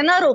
NRO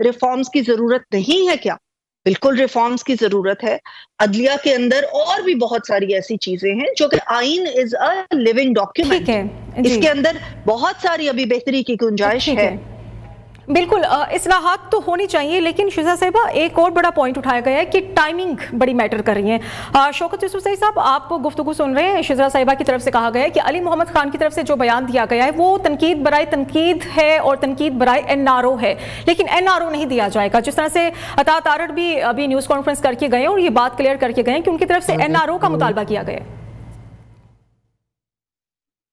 reforms کی ضرورت نہیں ہے کیا؟ بالکل ریفارمز کی ضرورت ہے. عدلیہ کے اندر اور بھی بہت ساری ایسی چیزیں ہیں جو کہ آئین از اے لیونگ ڈاکیومنٹ، اس کے اندر بہت ساری ابھی بہتری کی گنجائش ہے. بالکل اصلاحات تو ہونی چاہیے، لیکن شہزاد صاحبہ ایک اور بڑا پوائنٹ اٹھایا گیا ہے کہ ٹائمنگ بڑی میٹر کر رہی ہے. شوکت یوسف سعید صاحب، آپ گفتگو سن رہے ہیں، شہزاد صاحبہ کی طرف سے کہا گیا ہے کہ علی محمد خان کی طرف سے جو بیان دیا گیا ہے وہ تنقید برائے تنقید ہے اور تنقید برائے NRO ہے، لیکن NRO نہیں دیا جائے گا. جس طرح سے عطا تارڑ بھی ابھی نیوز کانفرنس کر کے گئے اور یہ بات کلیئر کر کے گئے کہ ان کی طرف سے NRO کا مطالبہ کیا گیا ہے.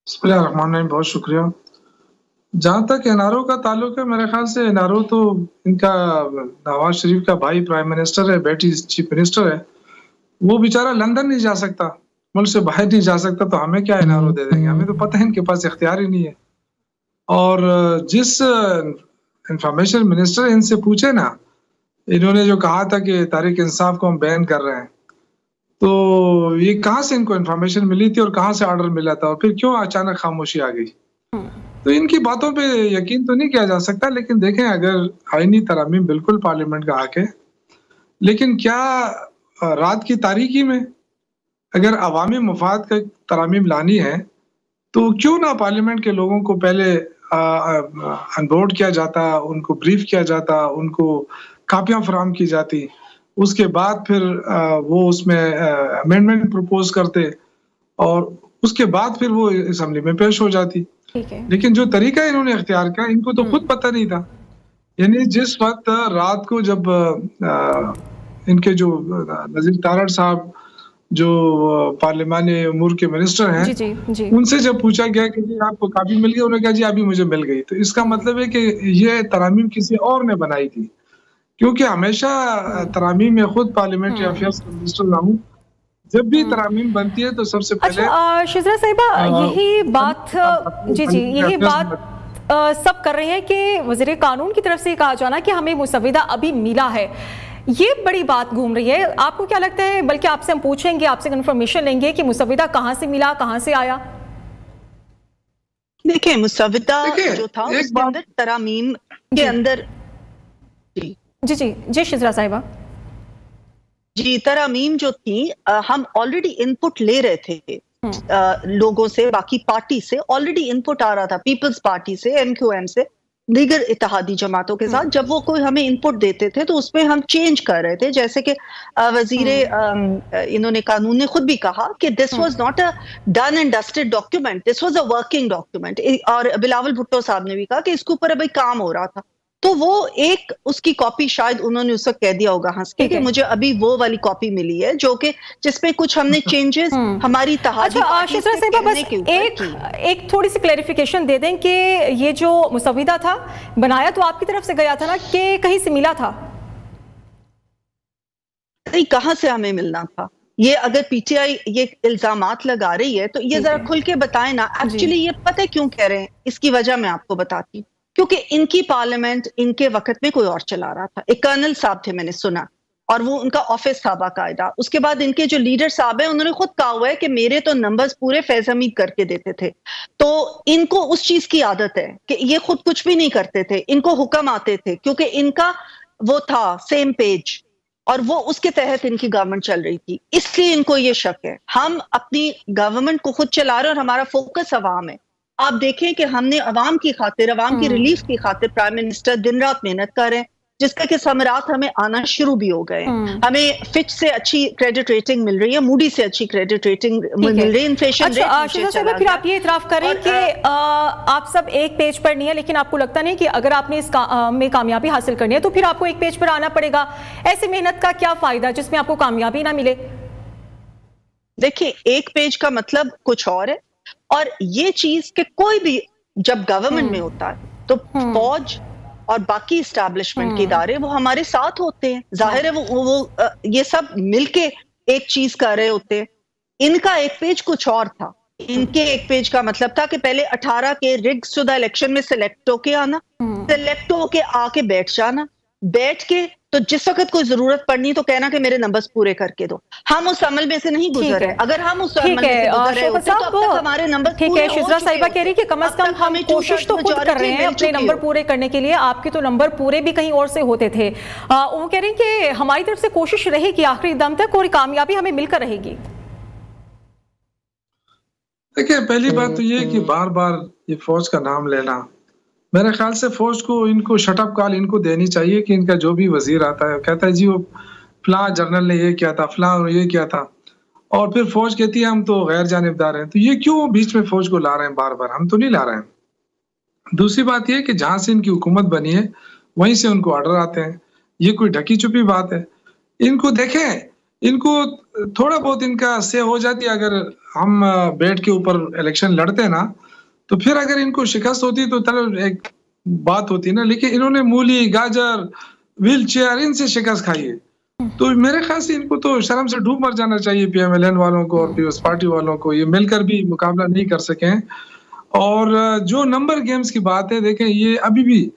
بسم اللہ الرحمن الرحیم، بہت شکریہ. جہاں تک NRO کا تعلق ہے، میرے خیال سے NRO تو ان کا نواز شریف کا بھائی پرائم منسٹر ہے، بیٹی چیف منسٹر ہے. وہ بیچارہ لندن نہیں جا سکتا، ملک سے باہر نہیں جا سکتا، تو ہمیں کیا NRO دے دیں گے؟ ہمیں تو پتہ ہے ان کے پاس اختیار ہی نہیں ہے. اور جس انفارمیشن منسٹر ان سے پوچھے نا، انہوں نے جو کہا تھا کہ تحریک انصاف کو ہم بین کر رہے ہیں، تو یہ کہاں سے ان کو انفارمیشن ملی تھی اور کہاں سے آرڈر ملا تھا اور پھر کیوں اچانک خاموشی آ گئی؟ تو ان کی باتوں پہ یقین تو نہیں کیا جا سکتا. لیکن دیکھیں، اگر آئینی ترامیم بالکل پارلیمنٹ کا حق ہے، لیکن کیا رات کی تاریکی میں اگر عوامی مفاد کا ترامیم لانی ہے تو کیوں نہ پارلیمنٹ کے لوگوں کو پہلے ان بورڈ کیا جاتا، ان کو بریف کیا جاتا، ان کو کاپیاں فراہم کی جاتی، اس کے بعد پھر وہ اس میں امینڈمنٹ پروپوز کرتے اور اس کے بعد پھر وہ اسمبلی میں پیش ہو جاتی. لیکن جو طریقہ انہوں نے اختیار کیا، ان کو تو خود پتہ نہیں تھا. یعنی جس وقت رات کو جب ان کے جو نذیر تارڑ صاحب جو پارلیمانی امور کے منسٹر ہیں، ان سے جب پوچھا گیا کہ جی آپ کو کاپی مل گئی، انہوں نے کہا جی ابھی مجھے مل گئی. تو اس کا مطلب ہے کہ یہ ترامیم کسی اور نے بنائی تھی، کیونکہ ہمیشہ ترامیم میں خود پارلیمنٹری افیئرز کا منسٹر نہ ہوں. جب بھی ترامیم بنتی ہے تو سب سے پہلے شہزاد صاحبہ یہی بات یہی بات سب کر رہے ہیں کہ وزیر قانون کی طرف سے کہا جانا کہ ہمیں مسودہ ابھی ملا ہے، یہ بڑی بات گھوم رہی ہے. آپ کو کیا لگتا ہے؟ بلکہ آپ سے ہم پوچھیں گے، آپ سے کنفرمیشن لیں گے کہ مسودہ کہاں سے ملا، کہاں سے آیا. دیکھیں، مسودہ جو تھا اس کے اندر ترامیم کے اندر جی شہزاد صاحبہ، جی ترامیم جو تھی، ہم آلریڈی ان پٹ لے رہے تھے لوگوں سے، باقی پارٹی سے آلریڈی ان پٹ آ رہا تھا، پیپلز پارٹی سے، MQM سے، دیگر اتحادی جماعتوں کے ساتھ. جب وہ کوئی ہمیں ان پٹ دیتے تھے تو اس میں ہم چینج کر رہے تھے. جیسے کہ وزیر انہوں نے قانون نے خود بھی کہا کہ this was not a done and dusted document, this was a working document. اور بلاول بھٹو صاحب نے بھی کہا کہ اس کے اوپر ابھی کام ہو رہا تھا. تو وہ ایک اس کی کاپی شاید انہوں نے اس وقت کہہ دیا ہوگا ہنس کے کہ مجھے ابھی وہ والی کاپی ملی ہے جو کہ جس پہ کچھ ہم نے چینجز ہماری اتحادی پارٹی سے کرنے کے اوپر. ایک تھوڑی سی کلیریفیکیشن دے دیں کہ یہ جو مسودہ تھا بنایا تو آپ کی طرف سے گیا تھا نا، کہ کہیں سے ملا تھا؟ نہیں، کہاں سے ہمیں ملنا تھا؟ یہ اگر PTI یہ الزامات لگا رہی ہے تو یہ ذرا کھل کے بتائیں نا. ایکچولی یہ پتہ کیوں کہہ رہے ہیں، اس کی وجہ میں آپ کو بتاتی ہوں. کیونکہ ان کی پارلیمنٹ ان کے وقت میں کوئی اور چلا رہا تھا. ایک کرنل صاحب تھے، میں نے سنا، اور وہ ان کا آفس تھا باقاعدہ. اس کے بعد ان کے جو لیڈر صاحب ہیں، انہوں نے خود کہا ہوا ہے کہ میرے تو نمبرز پورے فیض حمید کر کے دیتے تھے. تو ان کو اس چیز کی عادت ہے کہ یہ خود کچھ بھی نہیں کرتے تھے، ان کو حکم آتے تھے، کیونکہ ان کا وہ تھا سیم پیج اور وہ اس کے تحت ان کی گورنمنٹ چل رہی تھی. اس لیے ان کو یہ شک ہے. ہم اپنی گورنمنٹ کو خود چلا رہے ہیں اور ہمارا فوکس عوام ہے. آپ دیکھیں کہ ہم نے عوام کی خاطر، عوام کی ریلیف کی خاطر پرائم منسٹر دن رات محنت کر رہے ہیں، جس کا کہ ثمرات ہمیں آنا شروع بھی ہو گئے ہیں. ہمیں فچ سے اچھی کریڈٹ ریٹنگ مل رہی ہے، موڈی سے اچھی کریڈٹ ریٹنگ مل رہی ہے. انفلیشن ریٹ نیچے چلا گیا. پھر آپ یہ اعتراف کریں کہ آپ سب ایک پیج پر نہیں ہے، لیکن آپ کو لگتا نہیں کہ اگر آپ نے اس میں کامیابی حاصل کرنی ہے تو پھر آپ کو ایک پیج پر آنا پڑے گا؟ ایسی محنت کا کیا فائدہ جس میں آپ کو کامیابی نہ ملے؟ دیکھیں، ایک پیج کا مطلب کچھ اور ہے، اور یہ چیز کہ کوئی بھی جب گورنمنٹ میں ہوتا ہے تو فوج اور باقی اسٹیبلشمنٹ کے ادارے وہ ہمارے ساتھ ہوتے ہیں. ظاہر ہے وہ یہ سب مل کے ایک چیز کر رہے ہوتے ہیں. ان کا ایک پیج کچھ اور تھا. ان کے ایک پیج کا مطلب تھا کہ پہلے 18 کے رگز شدہ الیکشن میں سلیکٹ ہو کے آنا، سلیکٹ ہو کے آ کے بیٹھ جانا، بیٹھ کے تو جس وقت کوئی ضرورت پڑنی تو کہنا کہ میرے نمبرز پورے کر کے دو. ہم اس عمل میں سے نہیں گزر رہے. اگر ہم اس عمل میں سے گزر رہے ہوتے تو اب تک ہمارے نمبرز پورے ہو چکے. شزرا صاحبہ کہہ رہی کہ کم از کم ہم کوشش تو خود کر رہے ہیں اپنے نمبر پورے کرنے کے لیے. آپ کے تو نمبر پورے بھی کہیں اور سے ہوتے تھے. وہ کہہ رہی ہیں کہ ہماری طرف سے کوشش رہے گی آخری دم تک اور کامیابی ہمیں مل کر رہے گی. دیکھیں پہلی بات تو یہ کہ بار بار یہ فوج کا نام لینا، میرے خیال سے فوج کو ان کو شٹ اپ کال ان کو دینی چاہیے کہ ان کا جو بھی وزیر آتا ہے کہتا ہے جی وہ فلاں جنرل نے یہ کیا تھا، فلاں یہ کیا تھا، اور پھر فوج کہتی ہے ہم تو غیر جانبدار ہیں. تو یہ کیوں بیچ میں فوج کو لا رہے ہیں بار بار؟ ہم تو نہیں لا رہے ہیں. دوسری بات یہ کہ جہاں سے ان کی حکومت بنی ہے وہیں سے ان کو آرڈر آتے ہیں. یہ کوئی ڈھکی چھپی بات ہے؟ ان کو دیکھیں، ان کو تھوڑا بہت ان کا سے ہو جاتی ہے. اگر ہم بیٹھ کے اوپر الیکشن لڑتے نا تو پھر اگر ان کو شکست ہوتی تو ایک بات ہوتی نا، لیکن انہوں نے مولی، گاجر، ویل چیئر ان سے شکست کھائی ہے. تو میرے خیال سے ان کو تو شرم سے ڈوب مر جانا چاہیے پی ایم ایل این والوں کو اور پیپلز پارٹی والوں کو. یہ مل کر بھی مقابلہ نہیں کر سکیں. اور جو نمبر گیمز کی بات ہے، دیکھیں یہ ابھی بھی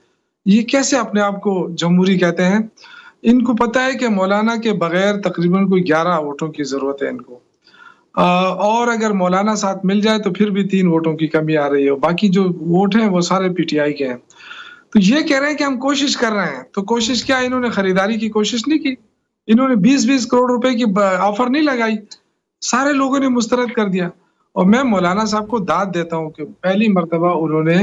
یہ کیسے اپنے آپ کو جمہوری کہتے ہیں. ان کو پتا ہے کہ مولانا کے بغیر تقریباً کوئی 11 ووٹوں کی ضرورت ہے ان کو، اور اگر مولانا ساتھ مل جائے تو پھر بھی 3 ووٹوں کی کمی آ رہی ہے. باقی جو ووٹ ہیں وہ سارے پی ٹی آئی کے ہیں. تو یہ کہہ رہے ہیں کہ ہم کوشش کر رہے ہیں. تو کوشش کیا؟ انہوں نے خریداری کی کوشش نہیں کی. انہوں نے 20-20 کروڑ روپے کی آفر نہیں لگائی. سارے لوگوں نے مسترد کر دیا. اور میں مولانا صاحب کو داد دیتا ہوں کہ پہلی مرتبہ انہوں نے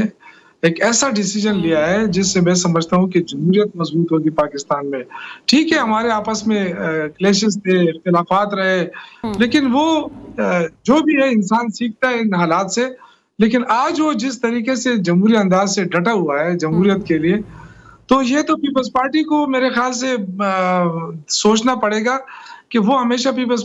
ایک ایسا ڈیسیجن لیا ہے جس سے میں سمجھتا ہوں کہ جمہوریت مضبوط ہوگی پاکستان میں. ٹھیک ہے ہمارے آپس میں کلیشز تھے، اختلافات رہے، لیکن وہ جو بھی ہے انسان سیکھتا ہے ان حالات سے. لیکن آج وہ جس طریقے سے جمہوری انداز سے ڈٹا ہوا ہے جمہوریت کے لیے، تو یہ تو پیپلز پارٹی کو میرے خیال سے سوچنا پڑے گا کہ وہ ہمیشہ پیپلز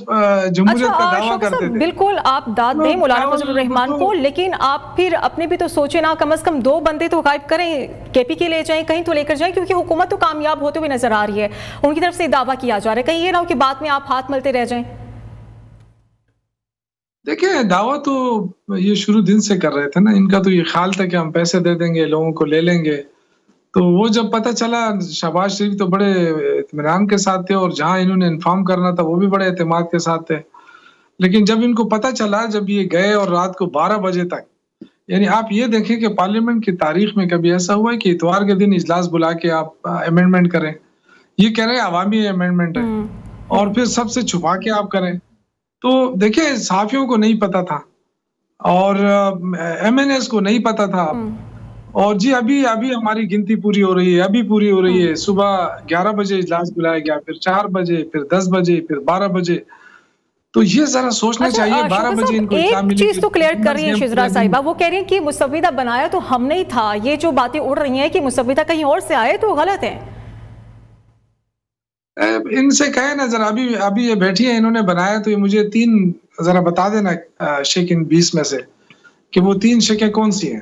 جمہوریت کا دعویٰ کرتے تھے. بالکل آپ داد دیں مولانا فضل الرحمان کو، لیکن آپ پھر اپنے بھی تو سوچیں نا، کم از کم 2 بندے تو غائب کریں، کے پی کے لے جائیں، کہیں تو لے کر جائیں، کیونکہ حکومت تو کامیاب ہوتے ہوئے نظر آ رہی ہے. ان کی طرف سے دعویٰ کیا جا رہا ہے، کہیں یہ نہ ہو کہ بعد میں آپ ہاتھ ملتے رہ جائیں. دیکھیں دعویٰ تو یہ شروع دن سے کر رہے تھے نا. ان کا تو یہ خیال تھا کہ ہم پیسے دے دیں گے، لوگوں کو لے لیں گے. تو وہ جب پتہ چلا، شہباز شریف تو بڑے اطمینان کے ساتھ تھے اور جہاں انہوں نے انفارم کرنا تھا وہ بھی بڑے اعتماد کے ساتھ تھے. لیکن جب ان کو پتہ چلا، جب یہ گئے اور رات کو 12 بجے تک، یعنی آپ یہ دیکھیں کہ پارلیمنٹ کی تاریخ میں کبھی ایسا ہوا ہے کہ اتوار کے دن اجلاس بلا کے آپ امینڈمنٹ کریں. یہ کہہ رہے ہیں عوامی امینڈمنٹ ہے اور پھر سب سے چھپا کے آپ کریں. تو دیکھیں صحافیوں کو نہیں پتا تھا اور ایم این ایس کو نہیں پتا تھا. اور جی ابھی ہماری گنتی پوری ہو رہی ہے، ابھی پوری ہو رہی ہے. صبح 11 بجے اجلاس بلایا گیا، پھر 4 بجے، پھر 10 بجے، پھر 12 بجے. تو یہ ذرا سوچنا چاہیے. 12 بجے ان کو ایک چیز تو کلیئر کر رہی ہیں شزرا صاحبہ، وہ کہہ رہی ہیں کہ مسودہ بنایا تو ہم نہیں تھا. یہ جو باتیں اڑ رہی ہیں کہ مسودہ کہیں اور سے آئے تو غلط ہے. ان سے کہیں نا ذرا، ابھی یہ بیٹھی ہیں، انہوں نے بنایا تو یہ مجھے 3 ذرا بتا دینا شک ان 20 میں سے کہ وہ 3 شکیں کون سی ہیں.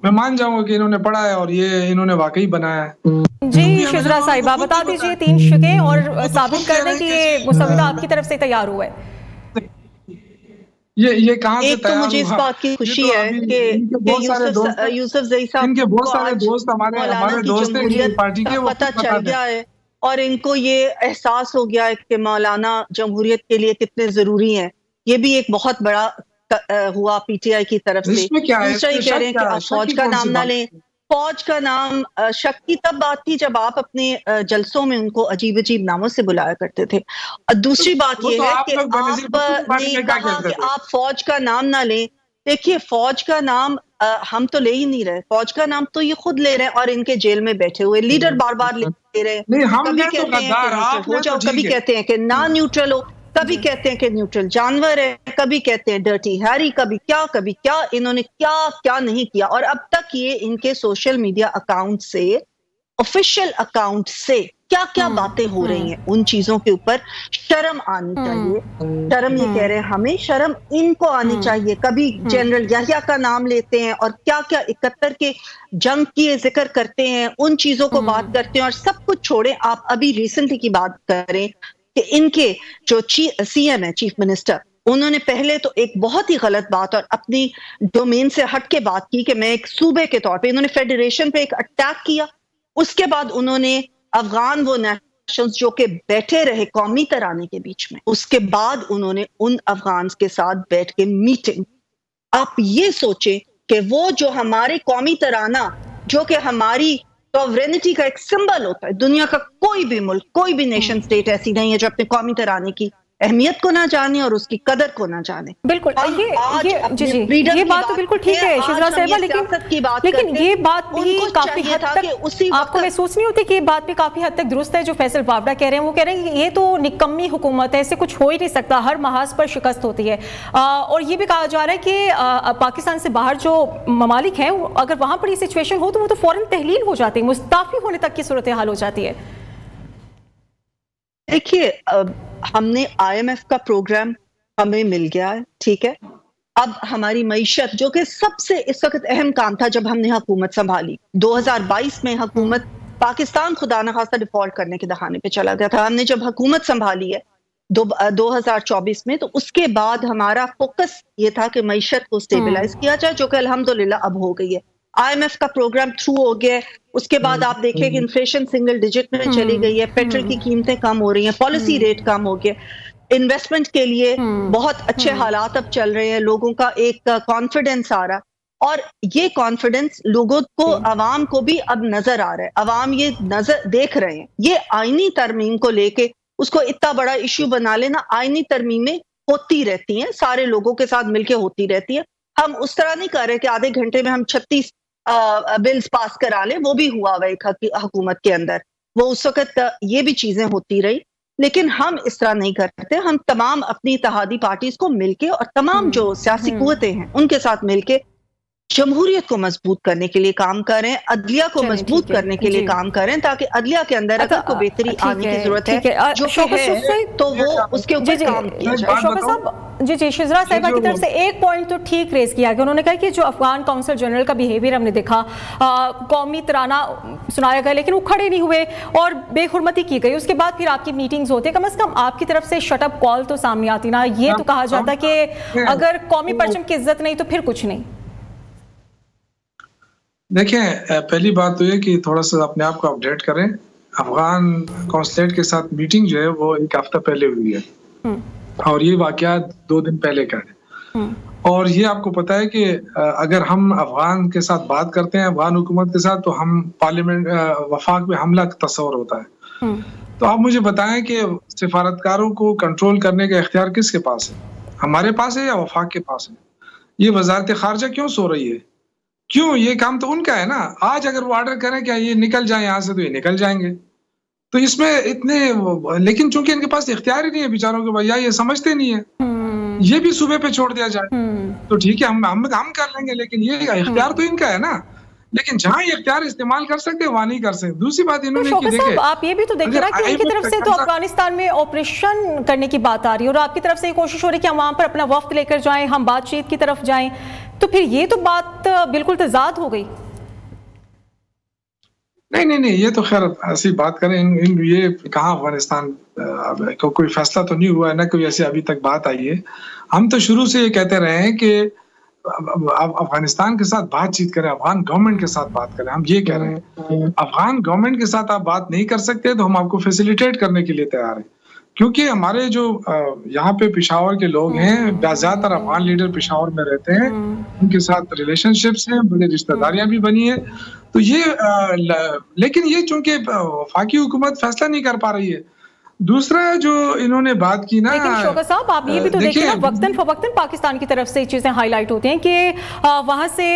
میں مان جاؤں گا کہ انہوں نے پڑھا ہے اور یہ انہوں نے واقعی بنایا ہے. جی شزرا صاحبہ بتا دیجئے 3 شکیں اور ثابت کر دیں کہ یہ مسودہ آپ کی طرف سے تیار ہوا ہے. یہ کہاں سے ایک تو مجھے اس بات کی خوشی ہے کہ یوسف زئی صاحب ان کے بہت سارے دوست ہمارے دوست ہیں پارٹی کے، وہ پتہ چل گیا ہے اور ان کو یہ احساس ہو گیا ہے کہ مولانا جمہوریت کے لیے کتنے ضروری ہیں. یہ بھی ایک بہت بڑا ہوا پی ٹی آئی کی طرف سے. دوسرا یہ کہہ رہے ہیں کہ آپ فوج کا نام نہ لیں. فوج کا نام شک کی تب بات تھی جب آپ اپنے جلسوں میں ان کو عجیب ناموں سے بلایا کرتے تھے. دوسری بات یہ ہے کہ آپ نے کہا کہ آپ فوج کا نام نہ لیں. دیکھیے فوج کا نام ہم تو لے ہی نہیں رہے. فوج کا نام تو یہ خود لے رہے ہیں اور ان کے جیل میں بیٹھے ہوئے لیڈر بار بار لے رہے ہیں. کبھی کہتے ہیں کہ نیوٹرل ہو جاؤ، کبھی کہتے ہیں کہ نان نیوٹرل ہو، کبھی کہتے ہیں کہ نیوٹرل جانور ہے، کبھی کہتے ہیں ڈرٹی ہیری، کبھی کیا. انہوں نے کیا نہیں کیا. اور اب تک یہ ان کے سوشل میڈیا اکاؤنٹ سے، آفیشیل اکاؤنٹ سے کیا باتیں ہو رہی ہیں، ان چیزوں کے اوپر شرم آنی چاہیے. شرم یہ کہہ رہے ہیں ہمیں، شرم ان کو آنی چاہیے. کبھی جنرل یحییٰ کا نام لیتے ہیں اور کیا 71 کے جنگ کی ذکر کرتے ہیں، ان چیزوں کو بات کرتے ہیں اور سب کچھ چھوڑیں. آپ ابھی ریسنٹلی کی بات کریں کہ ان کے جو سی ایم ہے، چیف منسٹر، انہوں نے پہلے تو ایک بہت ہی غلط بات اور اپنی ڈومین سے ہٹ کے بات کی کہ میں ایک صوبے کے طور پہ، انہوں نے فیڈریشن پہ ایک اٹیک کیا. اس کے بعد انہوں نے افغان وہ نیشنلز جو کہ بیٹھے رہے قومی ترانے کے بیچ میں، اس کے بعد انہوں نے ان افغانز کے ساتھ بیٹھ کے میٹنگ. آپ یہ سوچیں کہ وہ جو ہمارے قومی ترانہ جو کہ ہماری سوورینٹی کا ایک سمبل ہوتا ہے، دنیا کا کوئی بھی ملک، کوئی بھی نیشن سٹیٹ ایسی نہیں ہے جو اپنے قومی ترانے کی اہمیت کو نہ جانے اور اس کی قدر کو نہ جانے. بالکل یہ بات تو بالکل ٹھیک ہے شزرا صاحبہ، لیکن یہ بات بھی کافی حد تک آپ کو محسوس نہیں ہوتی کہ یہ بات بھی کافی حد تک درست ہے جو فیصل وابڈا کہہ رہے ہیں؟ وہ کہہ رہے ہیں کہ یہ تو نکمی حکومت ہے، اسے کچھ ہو ہی نہیں سکتا، ہر محاذ پر شکست ہوتی ہے. اور یہ بھی کہا جا رہا ہے کہ پاکستان سے باہر جو ممالک ہیں اگر وہاں پر یہ سچویشن ہو تو وہ تو فوراً تحلیل ہو جاتی ہے، مستعفی ہونے تک کی صورتحال ہو جاتی ہے. دیکھیے ہم نے آئی ایم ایف کا پروگرام ہمیں مل گیا ہے، ٹھیک ہے. اب ہماری معیشت جو کہ سب سے اس وقت اہم کام تھا جب ہم نے حکومت سنبھالی 2022 میں، حکومت پاکستان خدا نخواستہ ڈیفالٹ کرنے کے دہانے پہ چلا گیا تھا. ہم نے جب حکومت سنبھالی ہے 2024 میں تو اس کے بعد ہمارا فوکس یہ تھا کہ معیشت کو سٹیبلائز کیا جائے، جو کہ الحمدللہ اب ہو گئی ہے. آئی ایم ایف کا پروگرام تھرو ہو گیا ہے. اس کے بعد آپ دیکھیں کہ انفلیشن سنگل ڈیجٹ میں چلی گئی ہے، پیٹرول کی قیمتیں کم ہو رہی ہیں، پالیسی ریٹ کم ہو گیا، انویسٹمنٹ کے لیے بہت اچھے حالات اب چل رہے ہیں، لوگوں کا ایک کانفیڈنس آ رہا، اور یہ کانفیڈنس لوگوں کو، عوام کو بھی اب نظر آ رہا ہے. عوام یہ نظر دیکھ رہے ہیں. یہ آئینی ترمیم کو لے کے اس کو اتنا بڑا ایشو بنا لینا، آئینی ترمیمیں ہوتی رہتی ہیں، سارے لوگوں کے ساتھ مل کے ہوتی رہتی ہیں. ہم اس طرح نہیں کر رہے کہ آدھے گھنٹے میں ہم 36 بلز پاس کرا لیں، وہ بھی ہوا ہوا ایک حکومت کے اندر، وہ اس وقت یہ بھی چیزیں ہوتی رہی. لیکن ہم اس طرح نہیں کرتے. ہم تمام اپنی اتحادی پارٹیز کو مل کے اور تمام جو سیاسی قوتیں ہیں ان کے ساتھ مل کے جمہوریت کو مضبوط کرنے کے لیے کام کریں، عدلیہ کو مضبوط کرنے کے لیے کام کریں، تاکہ عدلیہ کے اندر اگر کوئی بہتری آنے کی ضرورت ہے جو کہ ہے تو وہ اس کے اوپر کام کیا جائے. شوکت صاحب جی شزرا صاحبہ کی طرف سے ایک پوائنٹ تو ٹھیک ریز کیا کہ انہوں نے کہا کہ جو افغان کونسل جنرل کا بیہیویئر ہم نے دیکھا، قومی ترانہ سنایا گیا لیکن وہ کھڑے نہیں ہوئے اور بے حرمتی کی گئی. اس کے بعد پھر آپ کی میٹنگز ہوتی ہیں، کم از کم آپ کی طرف سے شٹ اپ کال تو سامنے آتی نا. یہ تو کہا جاتا کہ اگر قومی پرچم کی عزت نہیں تو پھر کچھ نہیں. دیکھیں پہلی بات تو یہ کہ تھوڑا سا اپنے آپ کو اپڈیٹ کریں. افغان کونسلیٹ کے ساتھ میٹنگ جو ہے وہ ایک ہفتہ پہلے ہوئی ہے اور یہ واقعات 2 دن پہلے کا ہے. اور یہ آپ کو پتہ ہے کہ اگر ہم افغان کے ساتھ بات کرتے ہیں، افغان حکومت کے ساتھ، تو ہم پارلیمنٹ وفاق میں حملہ کا تصور ہوتا ہے. تو آپ مجھے بتائیں کہ سفارتکاروں کو کنٹرول کرنے کا اختیار کس کے پاس ہے؟ ہمارے پاس ہے یا وفاق کے پاس ہے؟ یہ وزارت خارجہ کیوں سو رہی ہے؟ کیوں؟ یہ کام تو ان کا ہے نا. آج اگر وہ آرڈر کریں کہ یہ نکل جائیں یہاں سے تو یہ نکل جائیں گے. تو اس میں اتنے، لیکن چونکہ ان کے پاس اختیار ہی نہیں ہے بیچاروں کے پاس، یا یہ سمجھتے نہیں ہے یہ بھی صوبے پہ چھوڑ دیا جائے تو ٹھیک ہے، ہم کر لیں گے، لیکن یہ اختیار تو ان کا ہے نا. لیکن جہاں یہ اختیار استعمال کر سکتے وہاں نہیں کر سکتے. دوسری بات انہوں نے کہ دیکھیں آپ یہ بھی تو دیکھیں نا کہ ان کی طرف سے تو افغانستان میں آپریشن کرنے کی بات آ رہی ہے اور آپ کی طرف سے یہ کوشش ہو رہی ہے کہ ہم وہاں پر اپنا وفد لے کر جائیں، ہم بات چیت کی طرف جائیں. تو پھر یہ تو بات بالکل تضاد ہو گئی. نہیں، یہ تو خیر ایسی بات کریں، یہ کہاں افغانستان کوئی فیصلہ تو نہیں ہوا ہے، نہ کوئی ایسی ابھی تک بات آئی ہے. ہم تو شروع سے یہ کہتے رہے ہیں کہ افغانستان کے ساتھ بات چیت کریں، افغان گورنمنٹ کے ساتھ بات کریں. ہم یہ کہہ رہے ہیں افغان گورنمنٹ کے ساتھ آپ بات نہیں کر سکتے تو ہم آپ کو فیسیلیٹیٹ کرنے کے لیے تیار ہیں، کیونکہ ہمارے جو یہاں پہ پشاور کے لوگ ہیں، زیادہ تر افغان لیڈر پشاور میں رہتے ہیں، ان کے ساتھ ریلیشن شپس ہیں، بڑی رشتہ داریاں بھی بنی ہیں. تو یہ لیکن یہ چونکہ وفاقی حکومت فیصلہ نہیں کر پا رہی ہے. دوسرا جو انہوں نے بات کی نا، لیکن شوکت صاحب آپ یہ بھی تو دیکھیں نا، وقتاً فوقتاً پاکستان کی طرف سے چیزیں ہائی لائٹ ہوتی ہیں کہ وہاں سے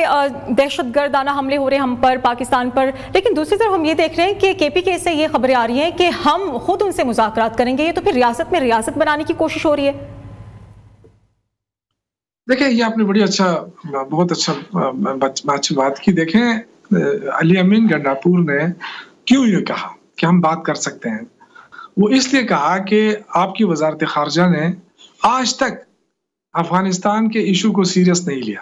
دہشت گردانہ حملے ہو رہے ہیں ہم پر، پاکستان پر، لیکن دوسری طرف ہم یہ دیکھ رہے ہیں کہ کے پی کے سے یہ خبریں آ رہی ہیں کہ ہم خود ان سے مذاکرات کریں گے. یہ تو پھر ریاست میں ریاست بنانے کی کوشش ہو رہی ہے. دیکھیں یہ آپ نے بہت اچھی بات کی. دیکھیں علی امین گنڈاپور نے کیوں یہ کہا کہ ہم بات کر سکتے ہیں؟ وہ اس لیے کہا کہ آپ کی وزارت خارجہ نے آج تک افغانستان کے ایشو کو سیریس نہیں لیا.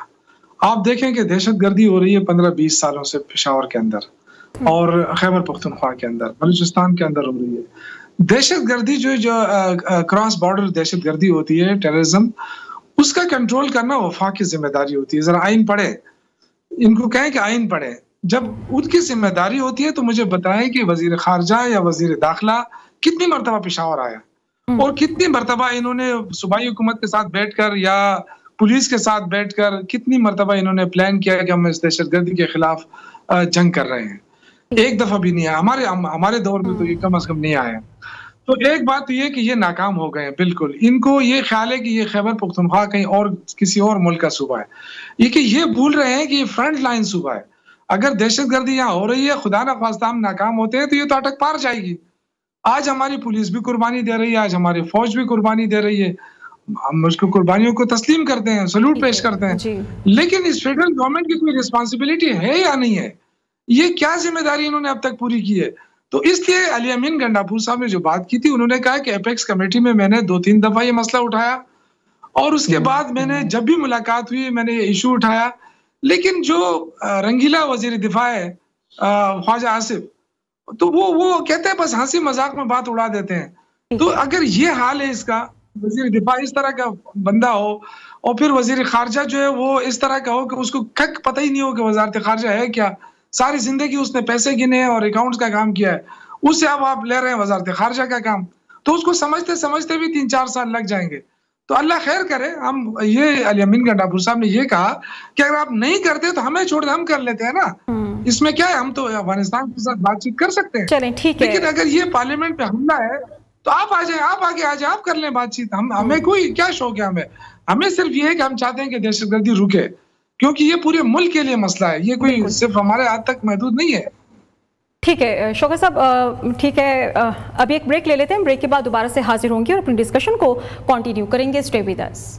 آپ دیکھیں کہ دہشت گردی ہو رہی ہے 15-20 سالوں سے پشاور کے اندر اور خیبر پختونخوا کے اندر، بلوچستان کے اندر ہو رہی ہے. دہشت گردی جو کراس بارڈر دہشت گردی ہوتی ہے، ٹیررزم، اس کا کنٹرول کرنا وفاق کی ذمہ داری ہوتی ہے. ذرا آئین پڑھے، ان کو کہیں کہ آئین پڑھے. جب ان کی ذمہ داری ہوتی ہے تو مجھے بتائیں کہ وزیر خارجہ یا وزیر داخلہ کتنی مرتبہ پشاور آیا اور کتنی مرتبہ انہوں نے صوبائی حکومت کے ساتھ بیٹھ کر یا پولیس کے ساتھ بیٹھ کر کتنی مرتبہ انہوں نے پلان کیا کہ ہم اس دہشت گردی کے خلاف جنگ کر رہے ہیں. ایک دفعہ بھی نہیں آیا. ہمارے دور میں تو یہ کم از کم نہیں آیا. تو ایک بات یہ کہ یہ ناکام ہو گئے ہیں بالکل. ان کو یہ خیال ہے کہ یہ خیبر پختونخوا کہیں اور کسی اور ملک کا صوبہ ہے. یہ بھول رہے ہیں کہ یہ فرنٹ لائن صوبہ ہے. اگر دہشت گردی یہاں ہو رہی ہے، خدا نہ خواستہ ہم ناکام ہوتے ہیں تو یہ تو اٹک پار جائے گی. آج ہماری پولیس بھی قربانی دے رہی ہے، آج ہماری فوج بھی قربانی دے رہی ہے. ہم اس کو قربانیوں کو تسلیم کرتے ہیں، سلوٹ پیش کرتے ہیں. لیکن اس فیڈرل گورنمنٹ کی کوئی رسپانسبلٹی ہے یا نہیں ہے؟ یہ کیا ذمہ داری انہوں نے اب تک پوری کی ہے؟ تو اس لیے علی امین گنڈاپور صاحب نے جو بات کی تھی، انہوں نے کہا کہ ایپیکس کمیٹی میں میں نے 2-3 دفعہ یہ مسئلہ اٹھایا اور اس کے بعد میں نے جب بھی ملاقات ہوئی میں نے یہ ایشو اٹھایا. لیکن جو رنگیلا وزیر دفاع ہے خواجہ آصف، تو وہ کہتے ہیں بس ہنسی مذاق میں بات اڑا دیتے ہیں. تو اگر یہ حال ہے اس کا، وزیر دفاع اس طرح کا بندہ ہو اور پھر وزیر خارجہ جو ہے وہ اس طرح کا ہو کہ اس کو پتہ ہی نہیں ہو کہ وزارت خارجہ ہے کیا. ساری زندگی اس نے پیسے گنے اور اکاؤنٹس کا کام کیا ہے، اس سے اب آپ لے رہے ہیں وزارت خارجہ کا کام. تو اس کو سمجھتے سمجھتے بھی 3-4 سال لگ جائیں گے. تو اللہ خیر کرے. ہم یہ علی امین گنڈاپور صاحب نے یہ کہا کہ اگر آپ نہیں کرتے تو ہمیں چھوڑ دیں، ہم کر لیتے ہیں نا. اس میں کیا ہے، ہم تو افغانستان کے ساتھ بات چیت کر سکتے ہیں. لیکن اگر یہ پارلیمنٹ پہ حملہ ہے تو آپ آ جائیں، آپ آگے آ جائیں، آپ کر لیں بات چیت. ہمیں کوئی کیا شوق ہے. ہمیں صرف یہ ہے کہ ہم چاہتے ہیں کہ دہشت گردی رکے، کیونکہ یہ پورے ملک کے لیے مسئلہ ہے. یہ کوئی صرف ہمارے ہاتھ تک محدود نہیں ہے. ٹھیک ہے شوکت صاحب، ٹھیک ہے، ابھی ایک بریک لے لیتے ہیں. بریک کے بعد دوبارہ سے حاضر ہوں گے اور اپنی ڈسکشن کو کنٹینیو کریں گے. Stay with us.